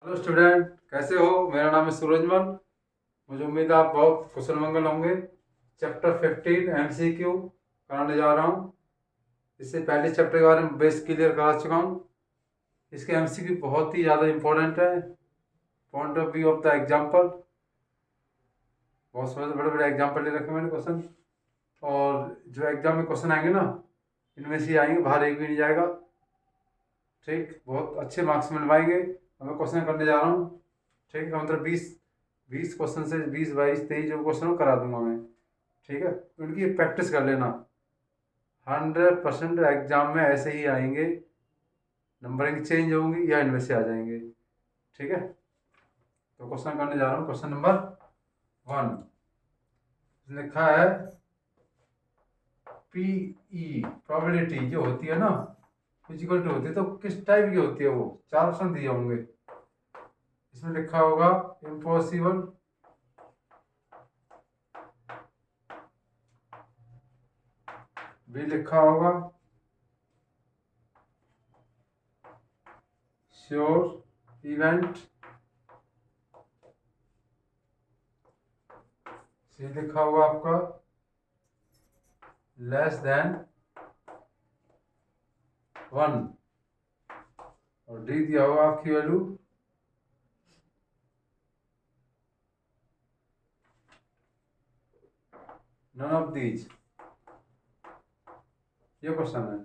Hello student, कैसे हो? मेरा नाम है सूरजमल। मुझे उम्मीद है आप बहुत कुशल मंगल होंगे। चैप्टर 15 MCQ कराने जा रहा हूँ। इससे पहले चैप्टर के बारे में बेस क्लियर करा चुका हूँ। इसके MCQ बहुत ही ज़्यादा इंपॉर्टेंट है, point of view of the example. बहुत सारे बड़े बड़े एग्जाम्पल ले रखे मैंने क्वेश्चन, और जो एग्जाम में क्वेश्चन आएंगे ना, इनमें से ही आएंगे, बाहर एक भी नहीं जाएगा। ठीक, बहुत अच्छे मार्क्स मिलवाएंगे। मैं क्वेश्चन करने जा रहा हूँ। ठीक है, मतलब 20 क्वेश्चन से 20 22 23 जो क्वेश्चन हो करा दूंगा मैं। ठीक है, उनकी प्रैक्टिस कर लेना। 100% एग्जाम में ऐसे ही आएंगे, नंबरिंग चेंज होंगी या इनमें से आ जाएंगे। ठीक है, तो क्वेश्चन करने जा रहा हूँ। क्वेश्चन नंबर 1 लिखा है, पीई प्रोबेबिलिटी जो होती है ना, फिजिकल टू होती है, तो किस टाइप की होती है? वो 4 ऑप्शन दिए होंगे। इसमें लिखा होगा इम्पॉसिबल, बी लिखा होगा श्योर इवेंट, सी लिखा होगा आपका लेस देन 1, और डी दिया होगा आपकी वैल्यू नन ऑफ दीज। ये क्वेश्चन है।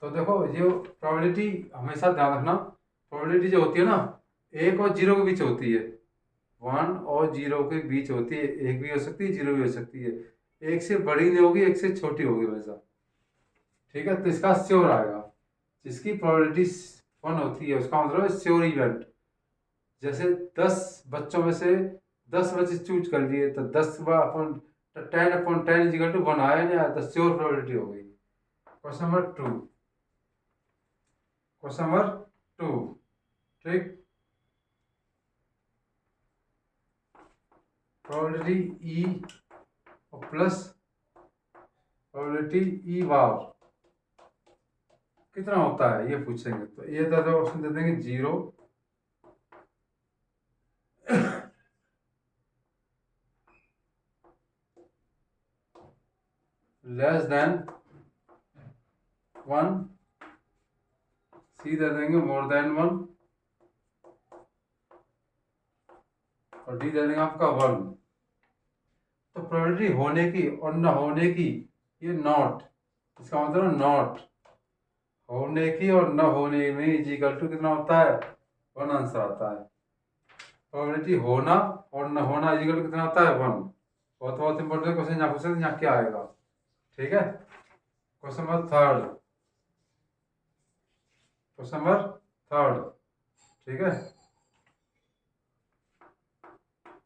तो देखो, ये प्रोबेबिलिटी हमेशा ध्यान रखना। प्रोबेबिलिटी जो होती है ना, 1 और 0 के बीच होती है। 1 और 0 के बीच होती है। 1 भी हो सकती है, 0 भी हो सकती है। 1 से बड़ी नहीं होगी, 1 से छोटी होगी हमेशा। ठीक है, तो इसका श्योर आएगा। जिसकी प्रोबेबिलिटी 1 होती है उसका मतलब है श्योर इवेंट। जैसे 10 बच्चों में से 10 बच्चे चूज कर लिए, तो 10/10 = 1 आया नहीं आया, तो श्योर प्रोबेबिलिटी हो गई। Question number 2, question number 2। ठीक, प्रोबेबिलिटी ई और प्लस प्रोबेबिलिटी ई बार कितना होता है ये पूछेंगे। तो ये तो ऑप्शन दे देंगे 0, लेस देन 1, सी दे देंगे मोर देन 1, और डी दे देंगे आपका 1। तो प्रोबेबिलिटी होने की और न होने की, ये नॉट, इसका मतलब नॉट होने की और न होने में इजिकल टू कितना होता है? 1 आंसर आता है। प्रोबेबिलिटी होना और न होना इजिकल टू कितना होता है? 1। बहुत बहुत इंपॉर्टेंट क्वेश्चन यहाँ पूछे, यहाँ क्या आएगा। ठीक है, क्वेश्चन नंबर 3, क्वेश्चन नंबर 3। ठीक है,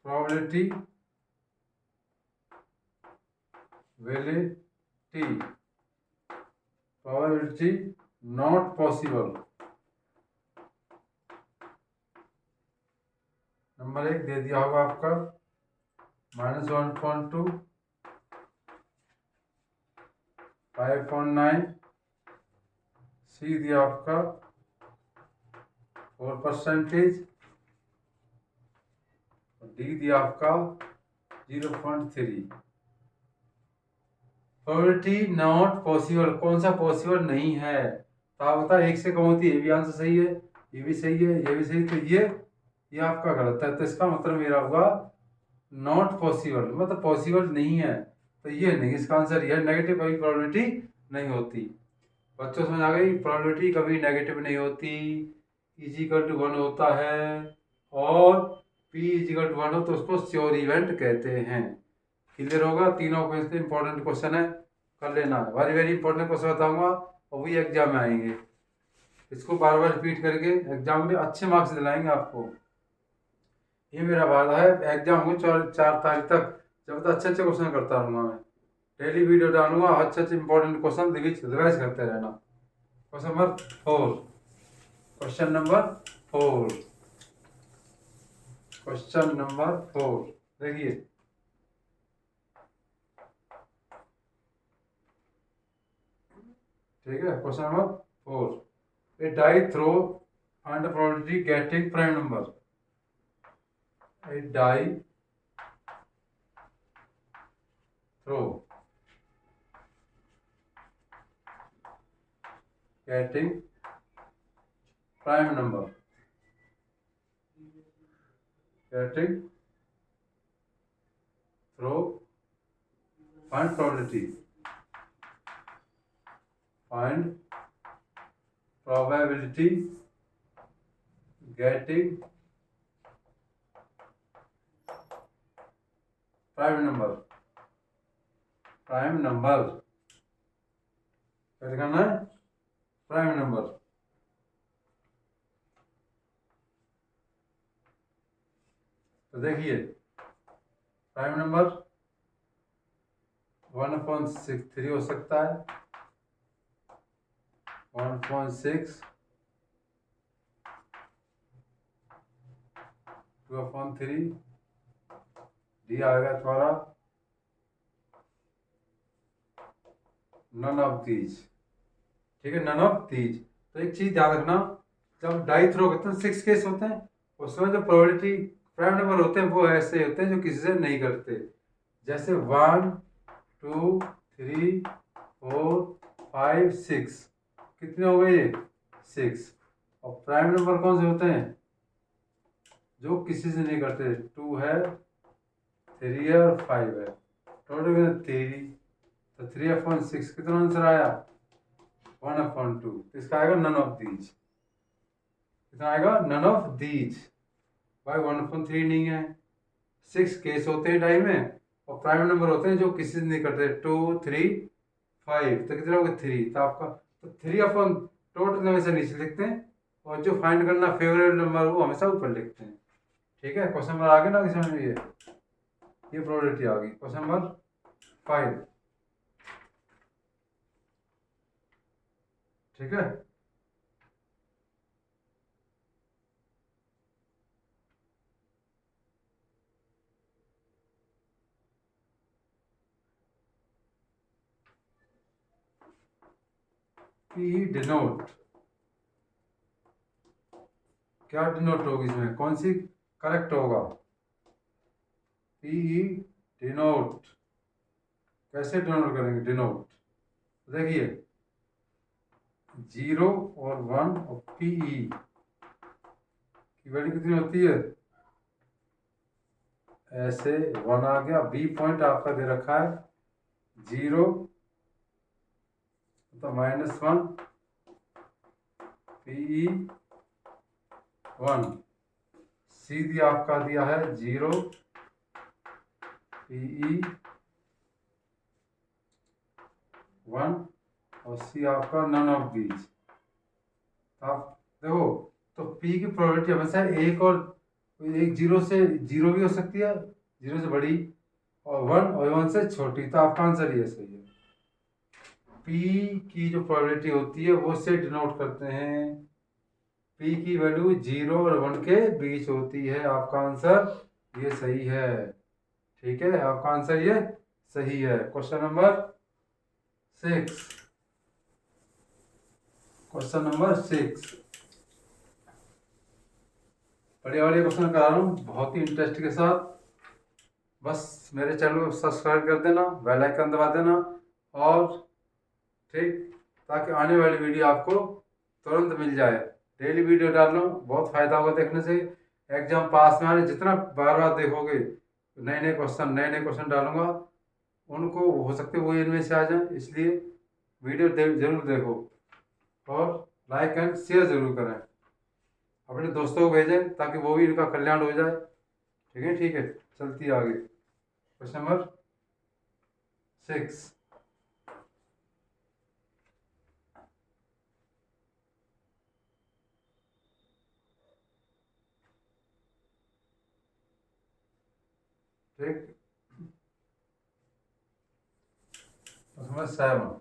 प्रोबेबिलिटी वेलिटी, प्रोबेबिलिटी नॉट पॉसिबल। नंबर 1 दे दिया होगा आपका -1.2, 5.9, सी दिया आपका 4%, और डी दिया आपका 0.3। प्रोबेबिलिटी नॉट पॉसिबल, कौन सा पॉसिबल नहीं है? तो आप बता, 1 से कम होती है, ये भी आंसर सही है, ये भी सही है, ये भी सही, तो ये आपका गलत है। तो इसका मतलब मेरा होगा नॉट पॉसिबल, मतलब पॉसिबल नहीं है। तो ये नहीं, इसका आंसर ये है। नेगेटिव कभी प्रोबेबिलिटी नहीं होती। बच्चों समझ आ गई? प्रोबेबिलिटी कभी नेगेटिव नहीं होती, इजिकल टू 1 होता है, और पी इजिकल टू 1 हो तो उसको श्योर इवेंट कहते हैं। क्लियर होगा? तीनों क्वेश्चन इंपॉर्टेंट क्वेश्चन है, कर लेना। वेरी वेरी इंपॉर्टेंट क्वेश्चन बताऊंगा, और वही एग्जाम में आएंगे। इसको बार बार रिपीट करके एग्जाम में अच्छे मार्क्स दिलाएंगे आपको। ये मेरा वादा है। एग्जाम होंगे 4 तारीख तक, जब तक अच्छे अच्छे क्वेश्चन करता रहूंगा मैं। डेली वीडियो डालूंगा, अच्छे अच्छे इंपॉर्टेंट क्वेश्चन रिवाइज करते रहना। Question number 4, question number 4, question number 4 देखिए। ठीक है, question number 4, a die throw find the probability getting prime number. A die throw getting prime number, getting throw, find probability, find probability getting prime number, prime number क्या करना है, prime number. तो देखिए prime number 1/63 हो सकता है, 1/6, 2/3, D आएगा तुम्हारा नन ऑफ दीज। ठीक है, नन ऑफ दीज। तो एक चीज याद रखना, जब डाई थ्रो करते हैं 6 केस होते हैं, उसमें जो प्रोबेबिलिटी प्राइम नंबर होते हैं वो ऐसे होते हैं जो किसी से नहीं करते। जैसे 1 2 3 4 5 6, कितने हो गए ये 6। और प्राइम नंबर कौन से होते हैं जो किसी से नहीं करते, 2 है, 3 है और 5 है, टोटल 3। तो 3/6 कितना आंसर आया, 1/2। तो इसका आएगा नन ऑफ दीज। कितना आएगा, नन ऑफ दीज। भाई 1/3 नहीं है, 6 केस होते हैं डाई में और प्राइम नंबर होते हैं जो किसी से नहीं करते, 2 3 5। तो कितना होगा 3। तो आपका तो 3 टोटल हमेशा नीचे लिखते हैं और जो फाइंड करना फेवरेट नंबर वो हमेशा ऊपर लिखते हैं। ठीक है, क्वेश्चन नंबर आ गया ना किसी में, ये प्रोबेबिलिटी आ गई। Question number 5। ठीक है, पी डिनोट, क्या डिनोट होगी इसमें, कौन सी करेक्ट होगा, पी डिनोट। कैसे डिनोट करेंगे, डिनोट देखिए 0 और 1 और पीई की वैल्यू कितनी होती है, ऐसे 1 आ गया, बी पॉइंट आपका दे रखा है 0 तो -1, पीई 1, सी दी आपका दिया है 0, पीई 1 और सी आपका नन ऑफ दीज। आप देखो, तो पी की प्रोबेबिलिटी हमेशा एक और एक 0 से 0 भी हो सकती है, 0 से बड़ी, और 1 और 1 से छोटी। तो आपका आंसर ये सही है। पी की जो प्रोबेबिलिटी होती है वो से डिनोट करते हैं, पी की वैल्यू 0 और 1 के बीच होती है। आपका आंसर ये सही है। ठीक है, आपका आंसर ये सही है। क्वेश्चन नंबर 6, क्वेश्चन नंबर 6 बढ़िया बढ़िया क्वेश्चन करा रहा हूँ बहुत ही इंटरेस्ट के साथ। बस मेरे चैनल को सब्सक्राइब कर देना, बेल आइकन दबा देना, और ठीक, ताकि आने वाली वीडियो आपको तुरंत मिल जाए। डेली वीडियो डाल रहा हूँ, बहुत फायदा होगा देखने से। एग्जाम पास में आने, जितना बार बार देखोगे नए नए क्वेश्चन डालूंगा, उनको हो सकते वो इनमें से आ जाए, इसलिए वीडियो जरूर देखो और लाइक एंड शेयर जरूर करें, अपने दोस्तों को भेजें ताकि वो भी इनका कल्याण हो जाए। ठीक है, ठीक है, चलती है आगे। क्वेश्चन नंबर 6, ठीक, क्वेश्चन नंबर 7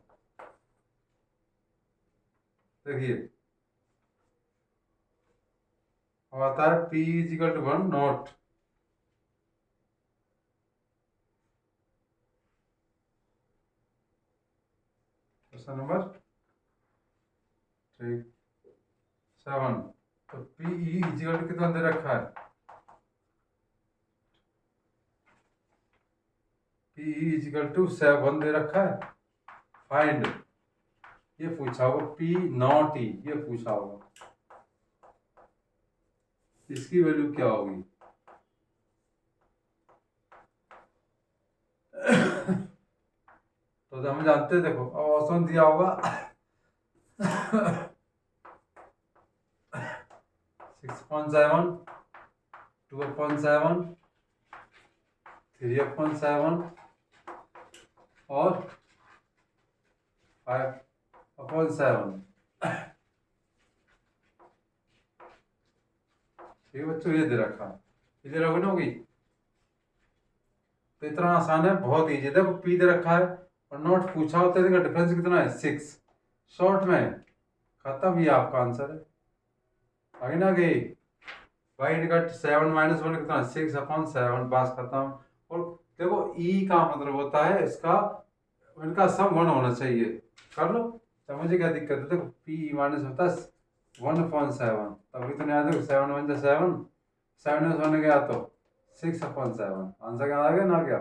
देखिए, अब आता है P is equal to 1 not. Question number 7, तो पीई इजिकल टू कितना दे रखा है, पीई इजिकल टू 7 दे रखा है। फाइंड, ये पूछा होगा, पी नॉट ई, ये पूछा होगा, इसकी वैल्यू क्या होगी। तो हम जानते हैं, देखो ऑप्शन दिया होगा 6.7, 2/7, 3/7 और 5/7। ठीक है बच्चों, ये दे रखा है, इधर होगी ना होगी। तो इतना आसान है, बहुत ईजी। देखो पी दे रखा है और नॉट पूछा होता है, इसका डिफरेंस कितना है 6। शॉर्ट में खत्म, ही आपका आंसर है। आगे ना गई, वाई निकट 7 - 1 कितना 6/7, पास खत्म। और देखो ई का मतलब होता है इसका, इनका सम 1 होना चाहिए। कर लो, समझे क्या दिक्कत है। देखो पी माइनस होता है 1/7, तभी तो नहीं आता 7 × 1 = 7, 7 गया तो 6/7, आंसर क्या आ गया ना क्या।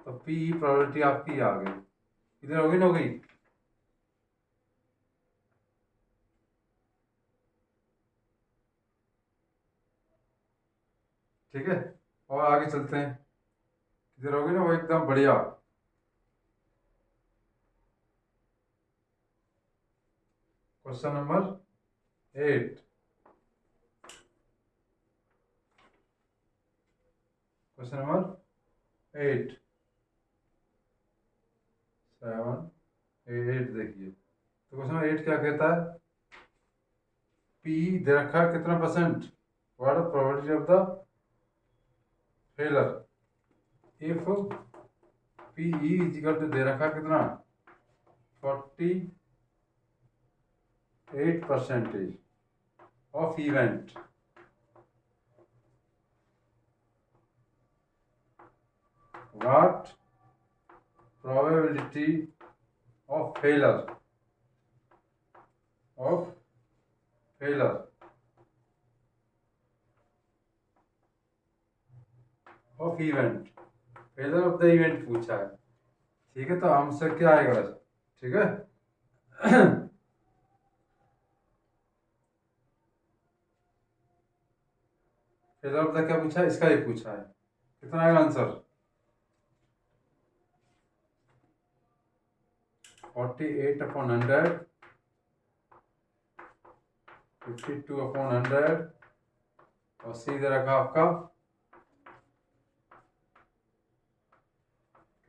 तो पी प्रोबेबिलिटी आपकी आ गई, इधर होगी ना होगी। ठीक है, और आगे चलते हैं, इधर होगी ना वो एकदम बढ़िया। क्वेश्चन नंबर 8, क्वेश्चन नंबर 8, 7, 8 देखिए। तो क्वेश्चन नंबर 8 क्या कहता है, पी दे रखा है कितना percent, what are probability of the failure if PE is equal to दे रखा कितना 48% ऑफ event. What probability of failure of event, failure of the event पूछा है। ठीक है, तो आंसर क्या आएगा वैसे, ठीक है। फेलर ऑफ द क्या पूछा है, इसका ही पूछा है, कितना आएगा आंसर 48/100, 52/100 और सी दे रखा आपका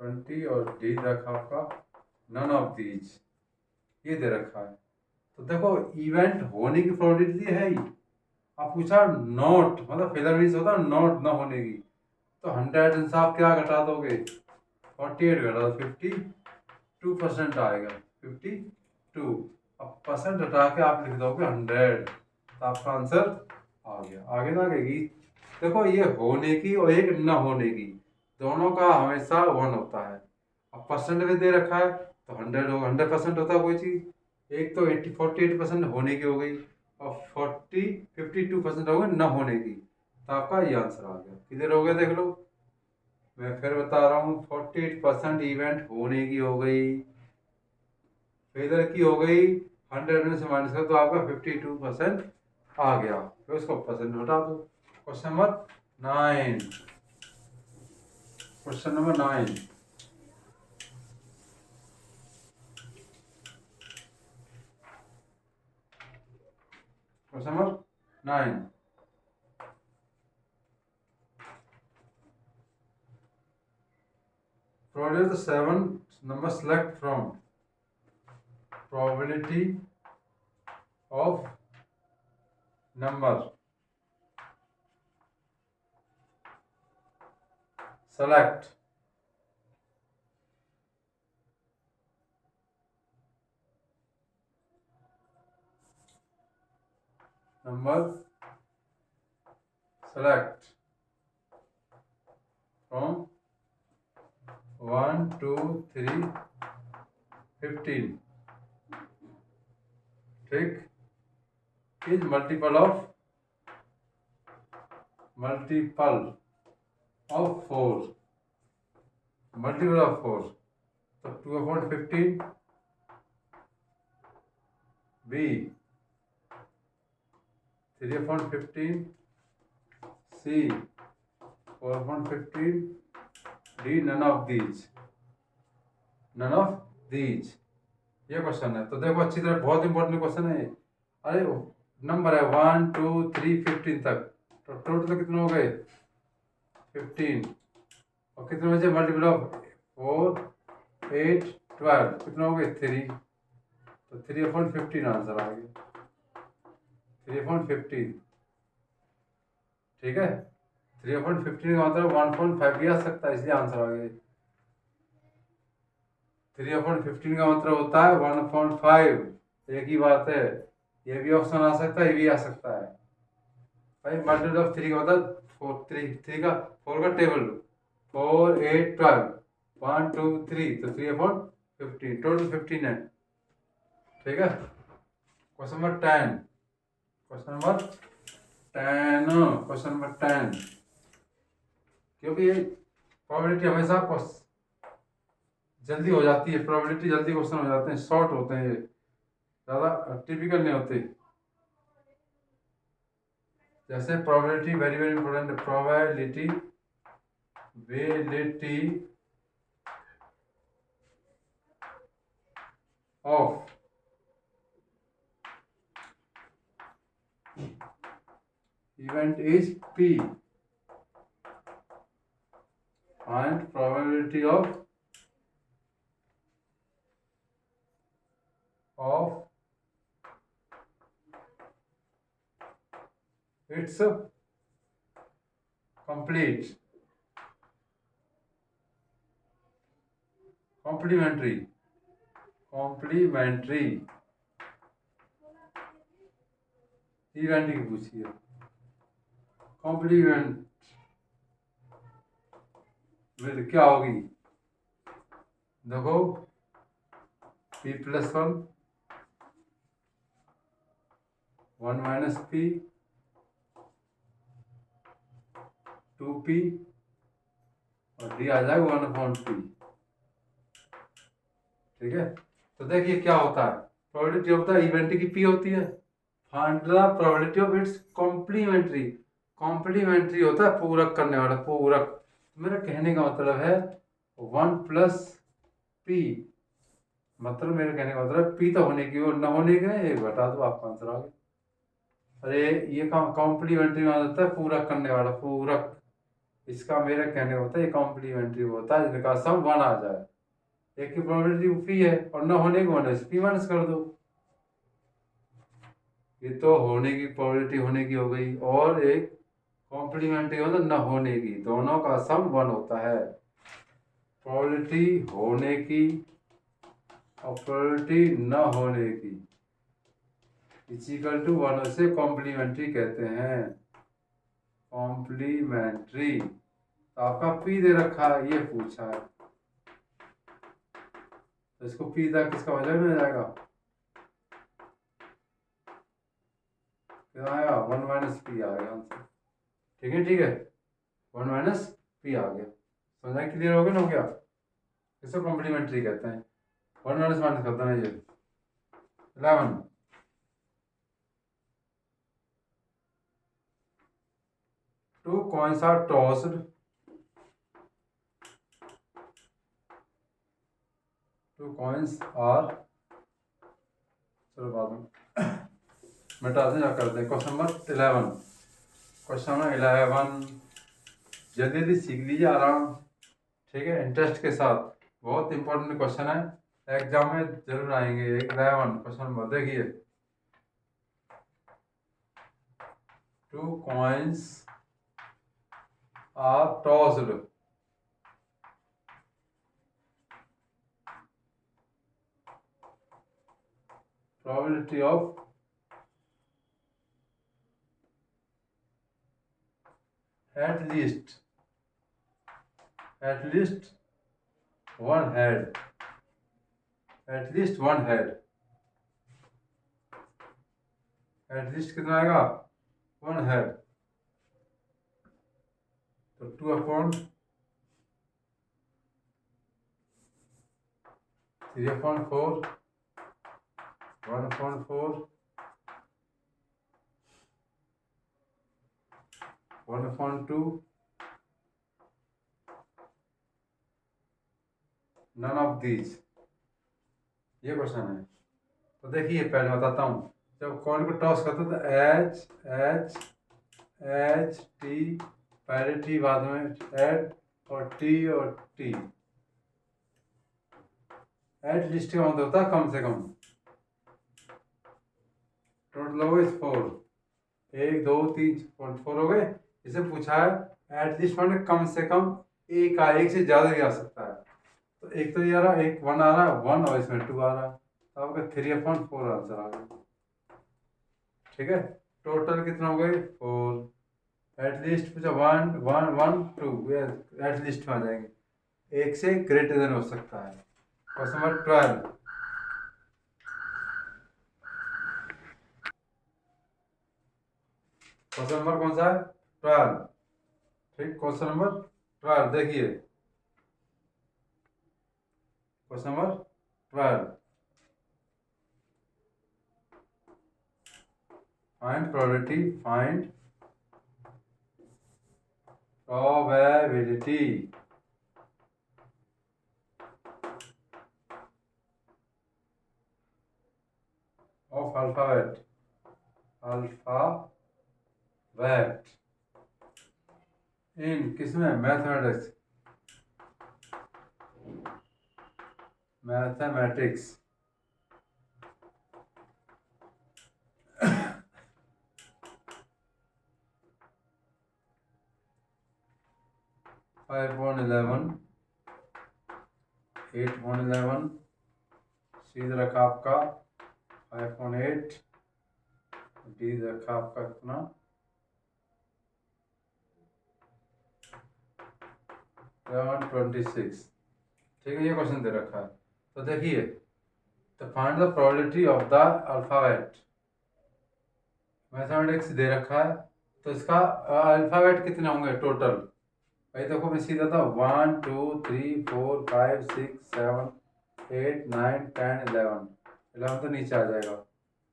20 और डी दे रखा आपका नन ऑफ दीज, ये दे रखा है। तो देखो इवेंट होने की प्रोबेबिलिटी है ही, अब पूछा नॉट, मतलब फेलर मीन्स होता है नॉट ना होने की। तो 100 इंसाफ क्या घटा दोगे, 48 घटा दो, 52% आएगा, 52। अब परसेंट हटा के आप लिख दोगे 100, तो आपका आंसर आ गया। आगे ना आएगी, देखो ये होने की और एक न होने की, दोनों का हमेशा 1 होता है। अब परसेंट में दे रखा है तो 100 होगा, 100% होता है कोई चीज़। एक तो 48% होने की हो गई और 52% हो गई न होने की, तो आपका ये आंसर आ गया। किधर हो गया देख लो, मैं फिर बता रहा हूँ, 48% इवेंट होने की हो गई, फेलर की हो गई, 100 में से माइनस कर तो आपका 52% आ गया, फिर उसको परसेंट हटा दो। Question number 9, question number 9, question number 9, probability of the 7 number select from, probability of number select number select from 1 2 3 15, ठीक, is multiple of multiple of 4, multiple of 4, तो 2/15 B, 3/15 C, 4/15 D, none of these, none of these. ये question है, तो देखो अच्छी तरह, बहुत important question है ये। अरे नंबर है 1 2 3 15 तक, तो टोटल कितने हो गए 15, और कितने बचे मल्टीपल ऑफ 4 8 12, कितने हो गए 3, तो 3/15 आंसर आ गया, 3/15। ठीक है, 3/15 का मतलब 1.5 भी आ सकता है, इसलिए आंसर आ गया। 3/15 का मतलब होता है 1.5, एक ही बात है। ये भी ऑप्शन आ सकता है, ये भी आ सकता है भाई। मल्टीपल ऑफ 3 का मतलब 4, 3 का 4 का टेबल, 4 8 12, 1 2 3, तो 3/15, टोटल 15 है। ठीक है, question number 10, question number 10, question number 10, क्योंकि ये प्रोबेबिलिटी हमेशा जल्दी हो जाती है, प्रोबेबिलिटी जल्दी क्वेश्चन हो जाते हैं, शॉर्ट होते हैं, ये ज़्यादा टिपिकल नहीं होते। जैसे probability, very very important, probability of event is P, and probability of its complete complementary event की पूछिए, कॉम्प्लीमेंट में क्या होगी, देखो P+1 1 - P 2P, और D आ जाएगा 1/P। ठीक है, तो देखिए क्या होता है, प्रोबेबिलिटी होता है इवेंट की P होती है, find the probability of its complementary, complementary होता है पूरक करने वाला, पूरक। मेरा कहने का मतलब है 1+P, मतलब मेरे कहने का मतलब P तो होने की और न होने के, एक बता दो, आपका आंसर आ गया। अरे ये कॉम्प्लीमेंट्री में होता है पूरक करने वाला, पूरक। इसका मेरा कहने का होता है ये कॉम्प्लीमेंट्री होता है, जिनका सम 1 आ जाए। एक की प्रोबेबिलिटी P है और न होने को होने से P माइनस कर दो, ये तो होने की प्रोबेबिलिटी होने की हो गई, और एक कॉम्प्लीमेंट्री मतलब न होने की, दोनों का सम 1 होता है। प्रोबेबिलिटी होने की और प्रोबेबिलिटी न होने की इक्वल टू 1 से कॉम्प्लीमेंट्री कहते हैं, कॉम्प्लीमेंट्री। तो आपका P दे रखा है, ये पूछा है, तो इसको P तक किसका वजह में जाएगा, कितना आएगा 1 - P आ गया आंसर। ठीक है, ठीक है, 1 - P आ गया, समझा, क्लियर हो गया ना, हो गया। इसको कॉम्प्लीमेंट्री कहते हैं। 1 माइनस करते हैं, ये 11, two coins are tossed, चलो बाद में मिटाते हैं, करते हैं। क्वेश्चन नंबर 11, क्वेश्चन नंबर 11, जल्दी जल्दी सीख लीजिए, आराम, ठीक है, इंटरेस्ट के साथ। बहुत इंपॉर्टेंट क्वेश्चन है, एग्जाम में जरूर आएंगे। 11 क्वेश्चन नंबर देखिए, two coins are tossed, probability of at least one head, at least one head, at least कितना आएगा 1 head, तो 2/3/4 1/4 1/2 नन ऑफ दीज। ये क्वेश्चन है। तो देखिए पहले बताता हूँ, जब कॉइन को टॉस करते तो एच एच एच टी, पहले टी बाद में एड, और टी। एट लिस्ट का मतलब होता है कम से कम। टोटल हो गए 4, 1 2 3 4 हो गए। इसे पूछा है एट लिस्ट मैंने कम से कम एक का, एक से ज्यादा भी आ सकता है। तो एक तो ये आ रहा, एक 1 आ रहा है 1, और इसमें 2 आ रहा है, तो आपका 3/4 आंसर आ गया। ठीक है, टोटल कितना हो गए 4। एटलीस्ट पूछा 1 1 1 2, एटलीस्ट में आ जाएंगे, एक से ग्रेटर देन हो सकता है। Question number 12। क्वेश्चन नंबर कौन सा है? 12। ठीक, क्वेश्चन नंबर 12 देखिए। Question number 12, find probability, find probability of alphabet in किसमें? मैथमेटिक्स। 5/11, 8/11, सी रखा आपका 5/8, डी रखा आपका कितना 7/26। ठीक है, ये क्वेश्चन दे रखा है। तो देखिए, तो find the probability of the alphabet, mathematics दे रखा है, तो इसका अल्फाबेट कितने होंगे टोटल? भाई देखो मैं सीधा था, 1 2 3 4 5 6 7 8 9 10 11। 11 तो नीचे आ जाएगा।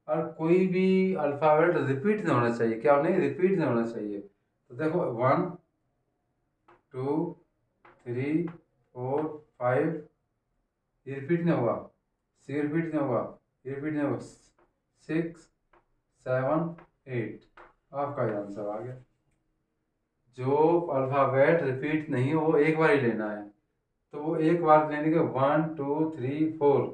और कोई भी अल्फाबेट रिपीट नहीं होना चाहिए, क्या नहीं, रिपीट नहीं होना चाहिए। तो देखो 1 2 3 4 5, ये रिपीट नहीं होगा, सी रिपीट नहीं होगा, ये रिपीट नहीं होगा, 6 7 8, आपका ही आंसर आ गया। जो अल्फाबेट रिपीट नहीं हो वो एक बार ही लेना है। तो वो एक बार लेने के 1 2 3 4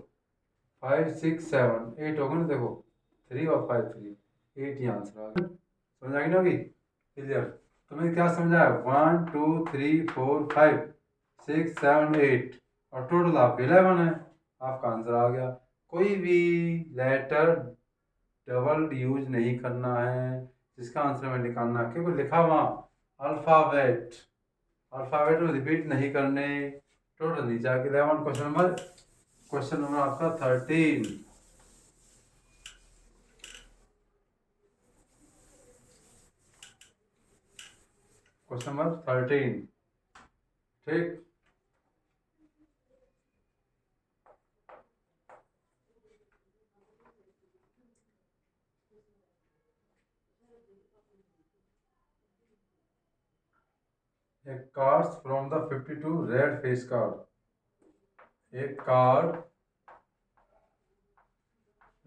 5 6 7 8 होगा ना, देखो 3 और 5 3, 8 ही आंसर आ गया। समझ आ गई ना होगी? क्लियर? तुम्हें क्या समझाया? 1 2 3 4 5 6 7 8, और टोटल आपके 11 है, आपका आंसर आ गया। कोई भी लेटर डबल यूज नहीं करना है, जिसका आंसर में निकालना है, क्योंकि लिखा वहाँ अल्फाबेट, अल्फाबेट में रिपीट नहीं करने। टोटल नीचे आके 11। क्वेश्चन नंबर आपका 13। Question number 13। ठीक, एक cards from the 52 red face card, एक कार्ड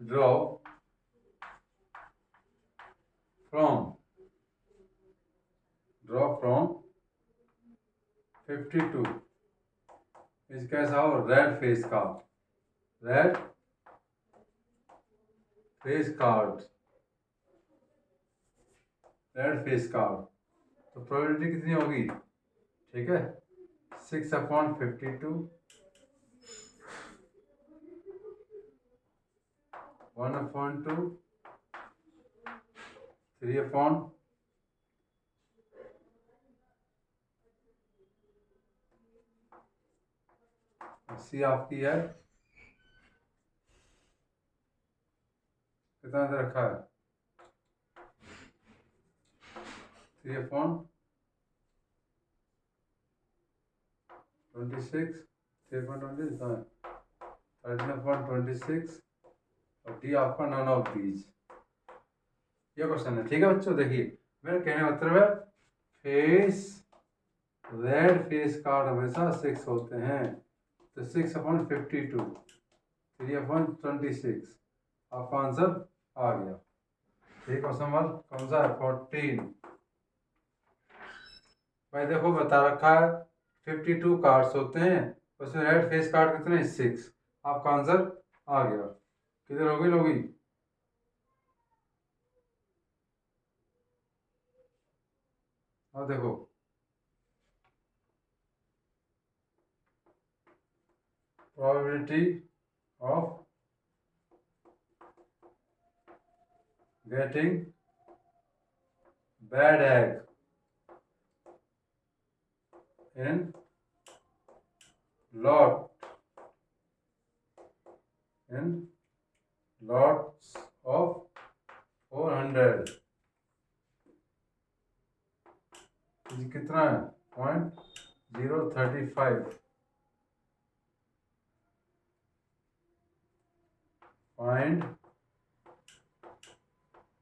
ड्रॉ फ्रॉम 52 इस कैसा हो, red face card, red face card, red face card. तो प्रोबेबिलिटी कितनी होगी? ठीक है, 6/52, 1/2, 3/, सी आपकी है कितना दे रखा है? 3/, 26, 3.20, 13.26 और डी आपका नन ऑफ दीज। ये क्वेश्चन है, ठीक है बच्चों। देखिए मेरा कहने का मतलब है फेस रेड फेस कार्ड हमेशा 6 होते हैं, तो 6/52, 3/26 आपका आंसर आ गया। ठीक, क्वेश्चन नंबर कौन सा है? 14। भाई देखो बता रखा है 52 कार्ड्स होते हैं, उसमें रेड फेस कार्ड कितने? 6। आपका आंसर आ गया। किधर होगी लोगी? और देखो probability of getting bad egg in lot in lots of 400 कितना है? 0.035। फाइंड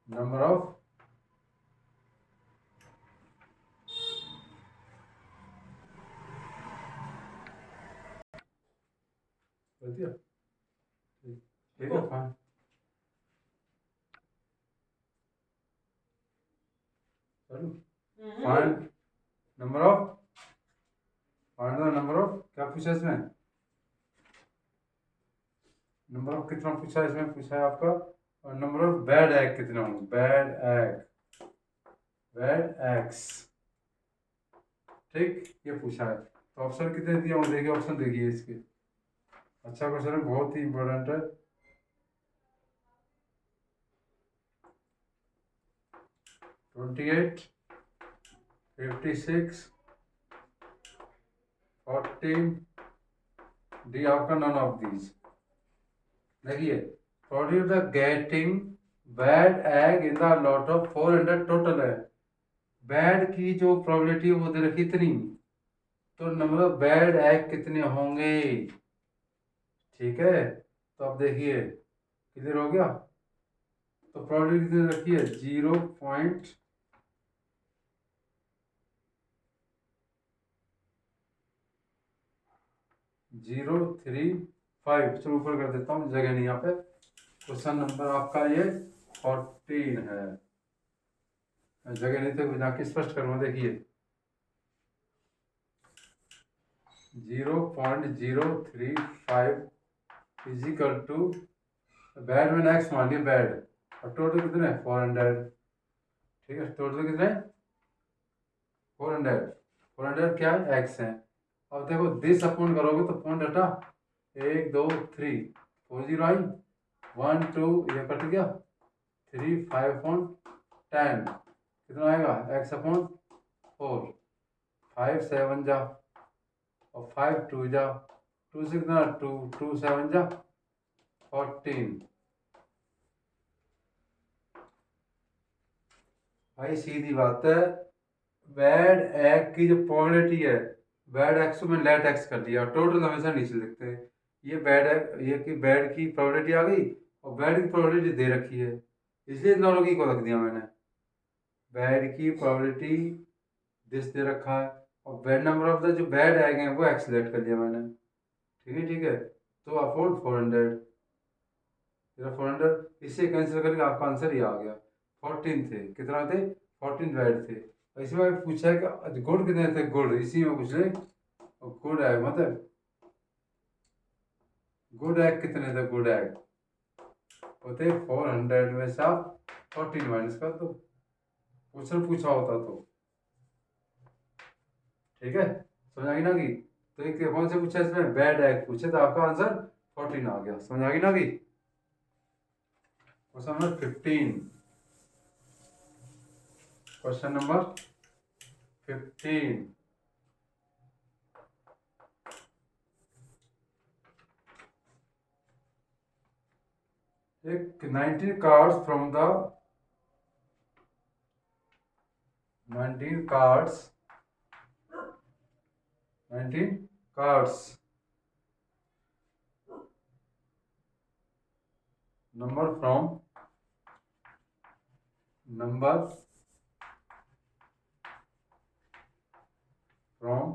नंबर ऑफ ठीक है। Find number of find the number of क्या पूछा इसमें? नंबर ऑफ कितना पूछा है इसमें? पूछा है आपका और नंबर ऑफ बैड एग कितने होंगे? Bad egg, bad eggs. ठीक, ये पूछा है। तो ऑप्शन कितने दिए होंगे? देखिए ऑप्शन देखिए इसके। अच्छा क्वेश्चन है, बहुत ही इंपॉर्टेंट है। 28, 56, 14, डी आपका नन ऑफ दीज। देखिए produce the getting bad egg in the lot of 400 total है। बैड की जो प्रोबेबिलिटी है वो दे रखी इतनी, तो नंबर ऑफ बैड एग कितने होंगे? ठीक है, तो अब देखिए क्लियर हो गया। तो प्रोबेबिलिटी कितनी रखी है? 0.035। चलो ऊपर कर देता हूँ, जगह नहीं यहाँ पे। क्वेश्चन नंबर आपका ये 14 है। जगह नहीं थे जाके स्पष्ट करूँगा। देखिए 0.035 इजिकल टू बैड में एक्स मान लिया बैड, और टोटल कितने? 400। ठीक है, टोटल कितने? 400। 400 क्या है? एक्स है। अब देखो दिस अपॉन करोगे तो पॉइंट हटा, 1 2 3 4 0 आई, 1 2 ये कट गया, 3 5 अपॉन 10 कितना आएगा? X upon 4। 5 7 जा और 5 2 जा, 2 से कितना? 2 2 7 जा 14। भाई सीधी बात है, बैड एग की जो प्रोबेबिलिटी है, बैड एक्स को मैं लेट एक्स कर दिया, टोटल हमेशा नीचे लिखते हैं। ये बैड एग, ये कि बैड की प्रोबेबिलिटी आ गई और बैड की प्रोबेबिलिटी दे रखी है, इसलिए इन दोनों की को रख दिया मैंने। बैड की प्रोबेबिलिटी दिस दे रखा है और बैड नंबर ऑफ द जो बैड एग हैं वो एक्स लेट कर दिया मैंने। ठीक है, ठीक है। तो अपॉन 400, 400 इससे कैंसिल करके आपका आंसर ये आ गया। 14 थे, कितना थे? 14 बैड थे। इसी में पूछा है कि गुड़ कितने थे? गुड़ इसी में पूछ रहे। और गुड एग मतलब गुड एग कितने थे? गुड एग होते 400 में से आप 14 माइनस कर दो, क्वेश्चन पूछा होता तो। ठीक है, समझ आ गई ना कि? तो एक कौन से पूछा इसमें? बैड एग पूछे तो आपका आंसर 14 आ गया। समझ आ गई ना कि? Question number 15। Question number 15। एक 19 cards from the 19 cards 19 cards, number from, number from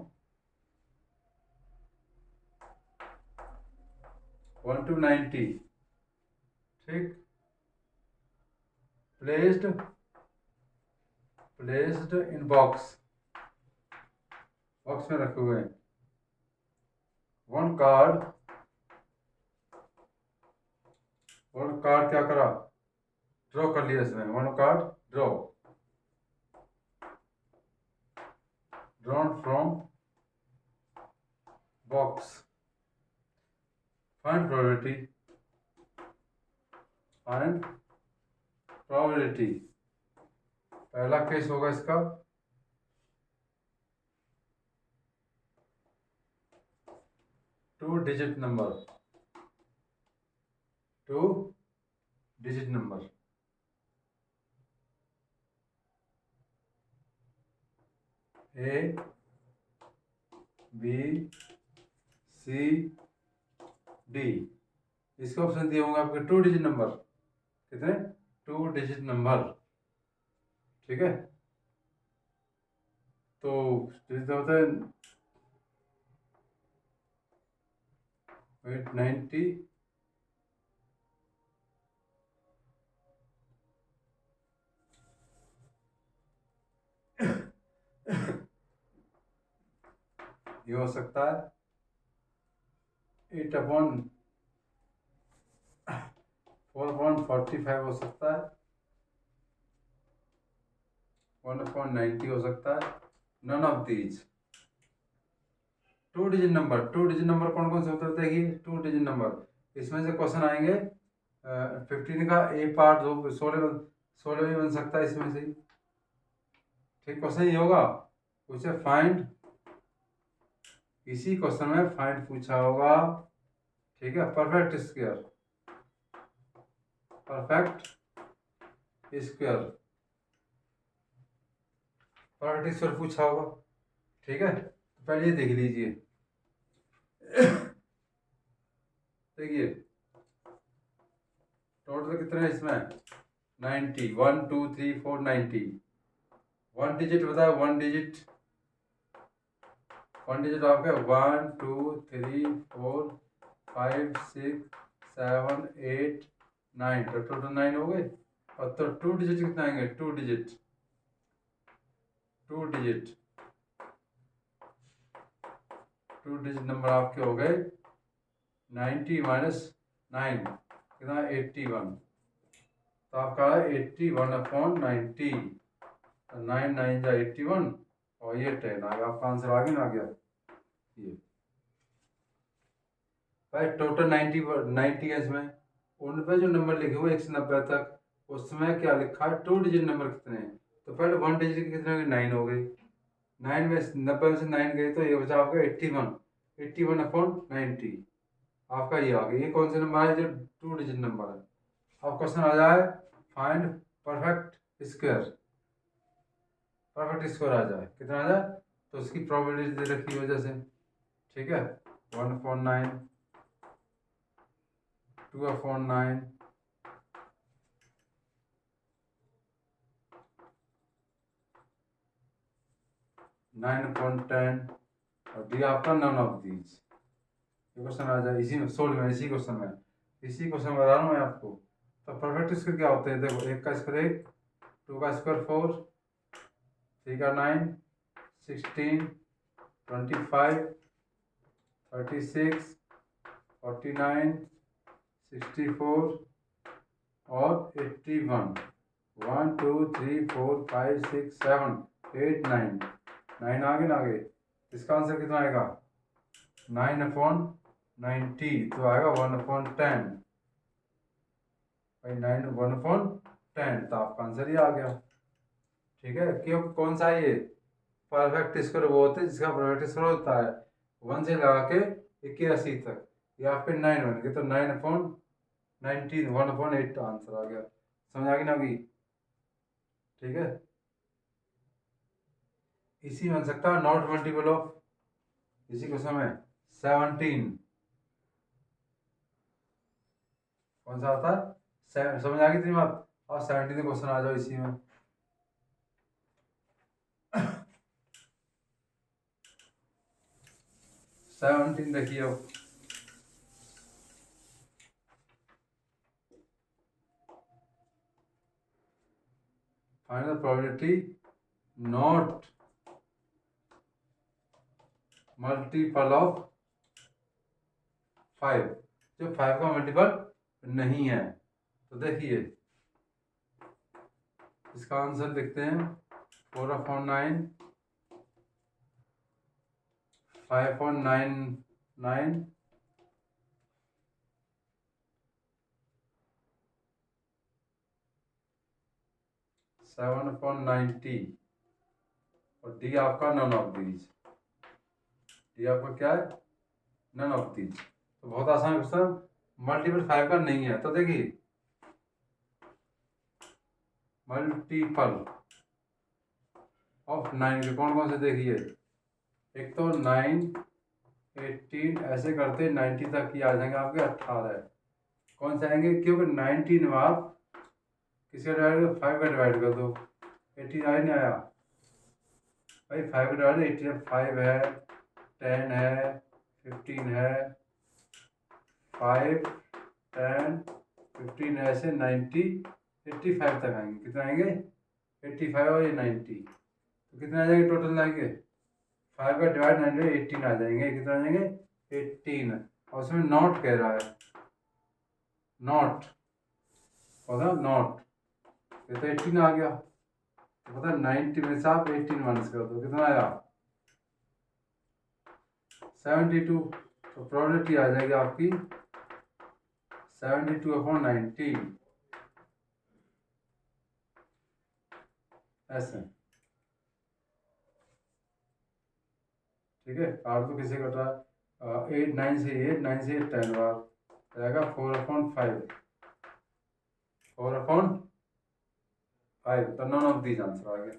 1 to 90, ठीक, प्लेस्ड इन बॉक्स, बॉक्स में रखे हुए हैं। वन कार्ड क्या करा, ड्रॉ कर लिया इसमें, one card drawn from box, find probability, पहला केस होगा इसका, two digit number, A B C D, इसके ऑप्शन दिए होंगे आपके 2 डिजिट नंबर, कितने, 2 डिजिट नंबर, ठीक है। तो जैसे होता है 90, ये हो सकता है 8/4.45 हो सकता है, 1/90 हो सकता है, none of these. 2 digit number कौन कौन से होते हैं देखिए, 2 डिजिट नंबर इसमें से क्वेश्चन आएंगे, 15 का ए पार्ट 16 भी बन सकता है इसमें से, ठीक, क्वेश्चन ये होगा, उसे फाइंड, इसी क्वेश्चन में फाइंड पूछा होगा, ठीक है, परफेक्ट स्क्वायर पूछा होगा, ठीक है। तो पहले ये देख लीजिए, देखिए टोटल कितने हैं इसमें, 90, 1 2 3 4 90, वन डिजिट बताओ, वन डिजिट आपके 1 2 3 4 5 6 7 8 9, तो टोटल 9 हो गए। और तो 2 डिजिट कितना आएंगे, 2 डिजिट नंबर आपके हो गए 90 माइनस 9 कितना, 81, तो आपका 81/90, 9 9 जा 81 और ये 10 आ गया, आपका आंसर आगे ना आ गया। ये भाई टोटल 90 है इसमें, उन पे जो नंबर लिखे हुए 1 से 90 तक, उसमें क्या लिखा है, 2 डिजिट नंबर कितने हैं, तो पहले 1 डिजिट के कितने हो गए, 9 हो गई, 9 में 90 में से 9 गए तो ये बचा आपका 81/90, आपका ये आ गया। ये कौन से नंबर है जो 2 डिजिट नंबर है। अब क्वेश्चन आ जाए, फाइंड परफेक्ट स्क्वायर आ जाए, कितना आ जाए, तो उसकी प्रोबेबिलिटी दे रखी वजह से, ठीक है, 1/9, 2/9, 9/10 और डी आपका नन ऑफ दीज। ये क्वेश्चन आ जाए इसी में, इसी क्वेश्चन बता रहा हूँ मैं आपको। तो परफेक्ट स्क्वायर क्या होते हैं, देखो 1 का स्क्वायर 1, 2 का स्क्वायर 4, 3 का 9, 16, 25, 36, 49, 64 और 81, 1 2 3 4 5 6 7 8 9, 9 आगे ना आगे, इसका आंसर कितना आएगा, 9/90, तो आएगा 1/10 भाई, 9 1/10, तो आपका आंसर ये आ गया, ठीक है। क्यों, कौन सा है ये, परफेक्ट स्क्वायर वो होते हैं जिसका परफेक्ट स्क्वायर होता है 1 से लगा के 81 तक, ये आपके 9 बन गए, तो 9/19, 1/8 आंसर आ गया, समझ आ गई ना अभी, ठीक है। इसी बन सकता है नॉट मल्टीपल ऑफ, इसी को समय 17 कौन सा आता है? समझ आ गई तेरी बात? और 17 क्वेश्चन आ जाओ इसी में। सेवनटीन देखिए अब। Find the probability not multiple of 5, जो 5 का मल्टीपल नहीं है। तो देखिए इसका आंसर देखते हैं। 4/9, 5/99, 7/90 और डी आपका नन ऑफ दीज। डी आपका क्या है? None of these. तो बहुत आसान क्वेश्चन, मल्टीपल 5 का नहीं है। तो देखिए मल्टीपल ऑफ 9 के कौन कौन से देखिए। एक तो 9, 18 ऐसे करते 90 तक ही आ जाएंगे आपके। 18 कौन से आएंगे? क्योंकि 19 में आप किसका डिवाइड कर 5 का डिवाइड कर दो, 18 आया नहीं आया भाई? 5 का डिवाइड 18, 5 है, 10 है, 15 है, 5, 10, 15 ऐसे 90, 85 तक आएंगे। कितना आएंगे? 85 और ये 90, तो कितने आ जाएंगे टोटल? आएंगे 5 का डिवाइड 90, 18 आ जाएंगे। कितना आ जाएंगे? 18। और उसमें नॉट कह रहा है, नॉट पता, नॉट। ये तो 18 आ गया। तो पता 90 में से आप 18 माइनस कर दो, कितना आया? 72। तो प्रोबेबिलिटी आ जाएगी आपकी 72/90 ऐसे। ठीक है, कार्ड तो किसे कट रहा है? 8, 9 से 8, 9 से 8 10 बार जाएगा 4/5, 4/5। तो नॉन ऑफ दीज आंसर आ गया।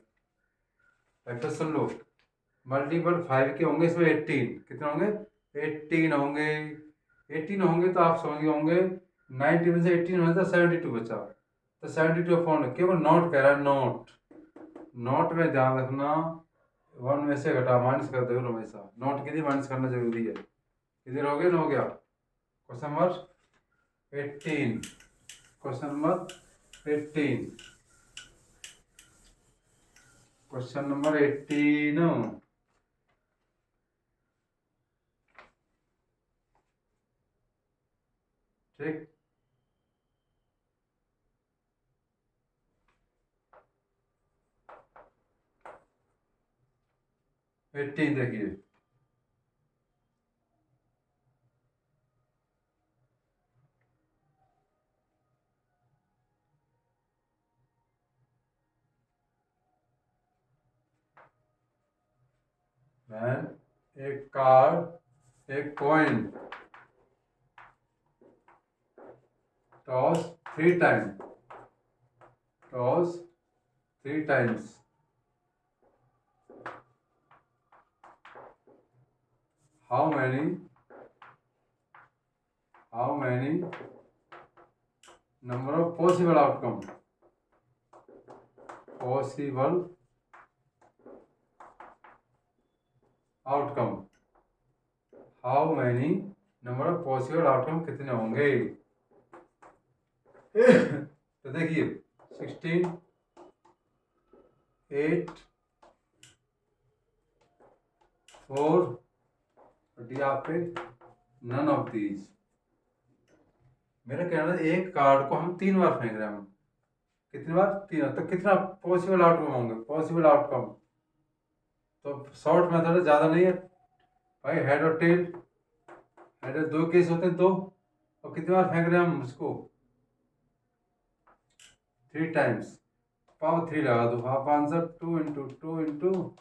फिर सुन लो, मल्टीपल 5 के होंगे इसमें 18। कितने होंगे? 18 होंगे। 18 होंगे तो आप समझ गए होंगे 90 में से 18 होने तो 72 बचा। तो 72 फोन केवल नॉट कह रहा है, नॉट। नॉट में ध्यान रखना, 1 में से घटा माइनस कर दो हमेशा। नॉट के लिए माइनस करना जरूरी है। इधर हो गया ना? हो गया। Question number 18, question number 18, question number 18। ठीक, 18 देखिए। मैन एक कार्ड, एक coin toss 3 time, toss 3 times. How many number of possible outcome, possible outcome, how many number of possible outcome कितने होंगे? तो देखिए 16, 8, 4 डी आप पे नन ऑफ दीज। मेरा कहना है एक कार्ड को हम 3 बार फेंक रहे हैं। हम कितनी बार? 3। तो कितना पॉसिबल आउटकम होंगे? पॉसिबल आउटकम तो शॉर्ट मेथड है, ज़्यादा नहीं है भाई। हेड और टेल, हेड और 2 केस होते हैं, 2। और कितनी बार फेंक रहे हैं हम उसको? 3 टाइम्स। पावर 3 लगा दो, हाफ आंसर 2 × 2 ×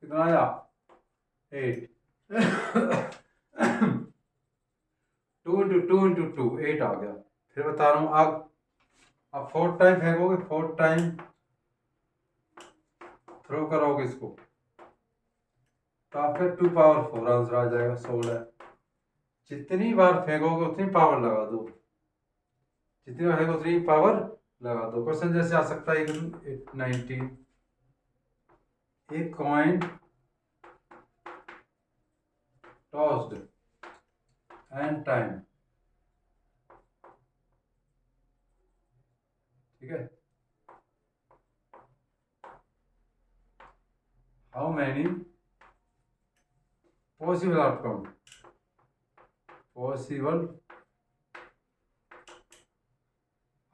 कितना आया? 8। 2 × 2 × 2 8 आ गया। फिर बता रहा हूँ आप 4 टाइम फेंकोगे, 4 टाइम थ्रो करोगे इसको, तो आपका 2 पावर 4 आंसर आ जाएगा, 16। जितनी बार फेंकोगे उतनी पावर लगा दो, जितनी बार फेंको उतनी पावर लगा दो। क्वेश्चन जैसे आ सकता है 90, एक कॉइन टॉस्ड एंड टाइम, ठीक है, how many possible outcome, possible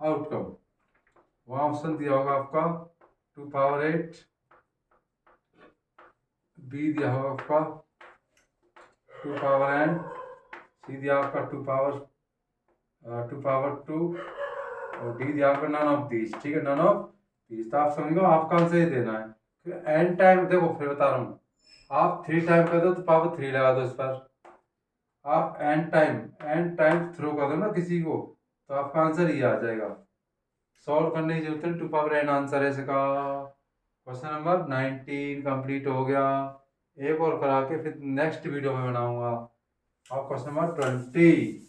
outcome, वहां ऑप्शन दिया होगा आपका 2 पावर 8, बी दिया होगा आपका 2 पावर n, सी दिया आपका 2 पावर 2 और डी दिया आपका नन ऑफ दीज, ठीक है, नन ऑफ दीज। तो आप समझो आपका आंसर ही देना है। एन टाइम देखो फिर बता रहा हूँ, आप 3 टाइम कर दो तो पावर 3 लगा दो इस पर, आप एन टाइम थ्रो कर दो ना किसी को तो आपका आंसर ये आ जाएगा। सॉल्व करने की जरूरत है, 2 पावर n आंसर है इसका। क्वेश्चन नंबर 19 कंप्लीट हो गया। एक और करा के फिर नेक्स्ट वीडियो में बनाऊंगा। और क्वेश्चन नंबर 20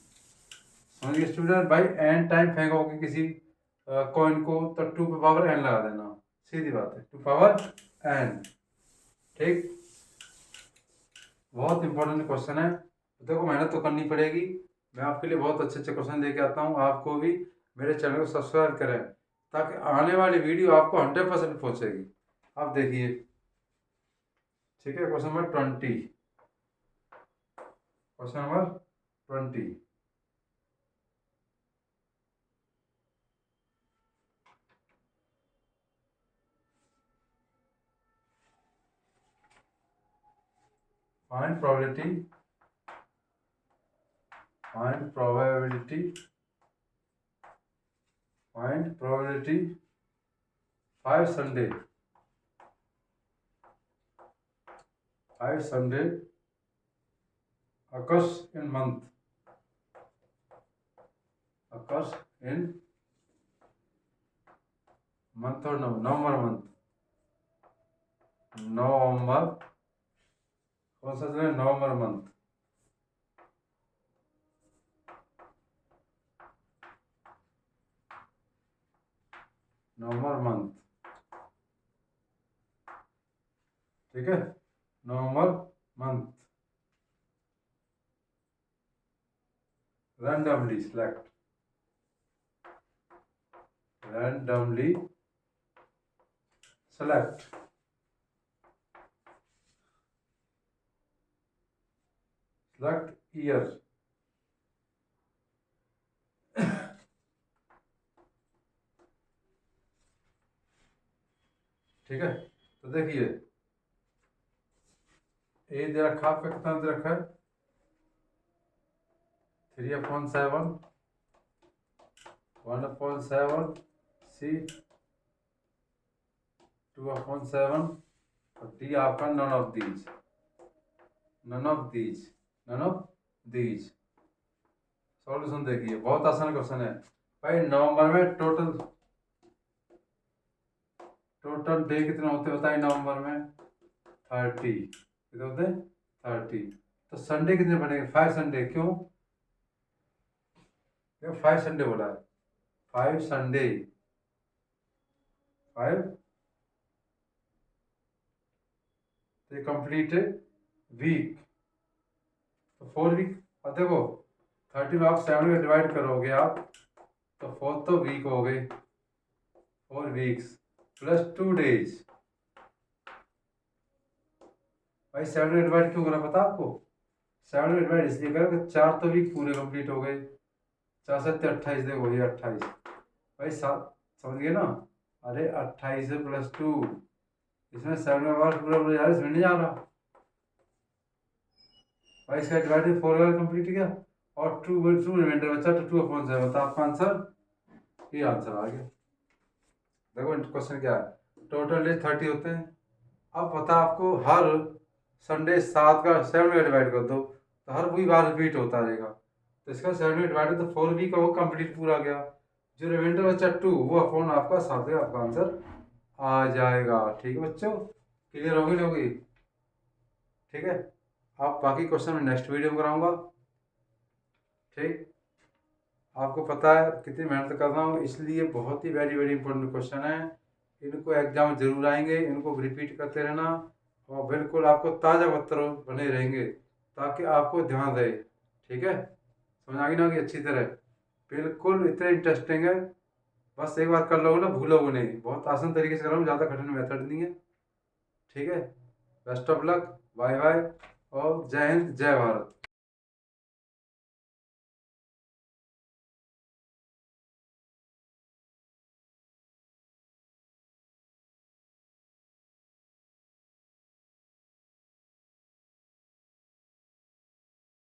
समझिए स्टूडेंट, भाई एन टाइम फेंकोगे किसी कॉइन को तो 2 पावर n लगा देना, सीधी बात है, 2 पावर n, ठीक। बहुत इंपॉर्टेंट क्वेश्चन है, देखो मेहनत तो करनी पड़ेगी। मैं आपके लिए बहुत अच्छे अच्छे क्वेश्चन लेके आता हूँ, आपको भी मेरे चैनल को सब्सक्राइब करें ताकि आने वाली वीडियो आपको 100% पहुँचेगी। आप देखिए, ठीक है, question number 20, question number 20, find probability, find probability, find probability 5 Sunday, 5 Sunday occurs in month, occurs in month or November month, नवंबर, कौन सा दिन है, नवंबर मंथ, नवंबर मंथ, ठीक है, नवंबर month, randomly select, randomly select, select year, ठीक है। तो देखिए ए दे रखा, आपका कितना दे रखा है, 3/7, 1/7, सी 2/7 और डी आपका none of these, none of these, none of these. Solution देखिए, बहुत आसान क्वेश्चन है भाई। नवंबर में टोटल डे कितने होते बताइए नवंबर में, 30, कितने होते हैं, 30। तो संडे कितने बनेंगे, 5 संडे, क्यों, 5 संडे बोला है, 5 संडे, 5, तो कंप्लीट वीक, तो 4 वीक। अब देखो 30 में आप 7 में डिवाइड करोगे आप तो 4 तो वीक हो गए, 4 वीक्स प्लस 2 डेज। भाई 7 में डिवाइड क्यों करा पता आपको, 7 में डिवाइड इसलिए करा कि 4 तो वीक पूरे कंप्लीट हो गए, 4 7 28, देखो ये 28, भाई 7, समझ गए ना, अरे 28 प्लस 2, इसमें 7 में बार पूरा पूरा यार इसमें नहीं जा रहा भाई, इसका डिवाइड 4 कंप्लीट किया और 2 रिमाइंडर बचा तो 2/7, तो आपका आंसर, ये आंसर आ गया। देखो क्वेश्चन क्या है, टोटल डेज 30 होते हैं। अब पता आपको हर संडे 7 का 7 में डिवाइड कर दो तो हर वही बार रिपीट होता रहेगा, तो इसका 7 में डिवाइड तो 4 वीक का वो कंप्लीट पूरा गया, जो रिमाइंडर बचा 2 वो अपॉन आपका 7 है, आपका आंसर आ जाएगा। ठीक है बच्चों, क्लियर होगी नहीं होगी, ठीक है। आप बाकी क्वेश्चन में नेक्स्ट वीडियो में कराऊंगा। ठीक, आपको पता है कितनी मेहनत कर रहा हूँ, इसलिए बहुत ही वेरी वेरी इंपॉर्टेंट क्वेश्चन है। इनको एग्जाम जरूर आएंगे, इनको रिपीट करते रहना और बिल्कुल आपको ताज़ा पत्र बने रहेंगे ताकि आपको ध्यान रहे। ठीक है, समझ आ गई ना कि अच्छी तरह, बिल्कुल इतने इंटरेस्टिंग है। बस एक बार कर लोगे ना भूलोगे नहीं, बहुत आसान तरीके से कर रहा हूँ, ज़्यादा कठिन मेथड नहीं है। ठीक है, best of luck, bye bye और जय हिंद जय भारत।